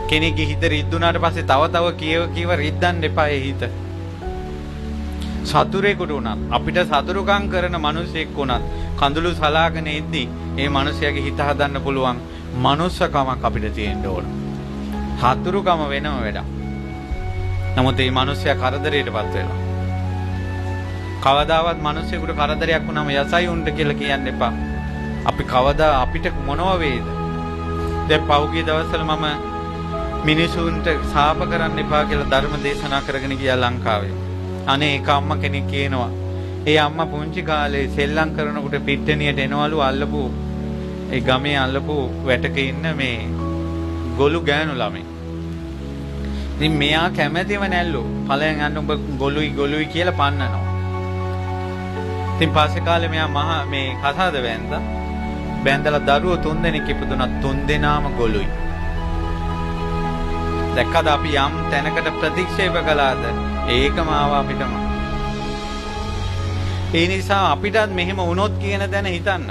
කෙනෙක්ගේ හිත රිද්දුනාට පස්සේ තව කීව රිද්දන්න එපා ඒ හිත. සතුරෙකුට උනත් අපිට සතුරුකම් කරන මිනිසෙක් උනත් කඳුළු සලාගෙන ඉද්දි ඒ මිනිසයාගේ හිත හදන්න පුළුවන් මනුස්සකමක් අපිට තියෙන්න ඕන. හතුරුකම වෙනම වැඩක්. නමුත් මේ මිනිසයා කරදරයටපත් වෙනවා. කවදාවත් මිනිසෙකුට කරදරයක් වුණාම යසයි උන්ට කියලා කියන්න එපා. අපි කවදා අපිට මොනව වේද? දැන් පහුගිය දවස්වල මම මිනිසුන්ට සාප කරන්න එපා කියලා ධර්ම දේශනා කරගෙන ගියා ලංකාවේ. අනේ එක අම්මා කෙනෙක් කියනවා ඒ අම්මා පුංචි කාලේ සෙල්ලම් කරනකොට පිට්ටනියට එනවලු අල්ලපු ඒ ගමේ අල්ලපු වැටක ඉන්න මේ ගොළු ගෑනු ළමයි. ඉතින් මෙයා කැමැතිව නැල්ලු ඵලයන් යන්න ඔබ ගොළුයි කියලා පන්නනවා. ඉතින් පස්සේ කාලේ මෙයා මේ කසාද බැඳලා දරුවෝ 3 දෙනෙක් ඉපදුණා 3 දෙනාම ගොළුයි. දැක්කද අපි යම් තැනකට ප්‍රතික්ෂේප කළාද ඒකම ආවා අපිටම. ඒ නිසා අපිටත් මෙහෙම වුණොත් කියන දැන හිතන්න.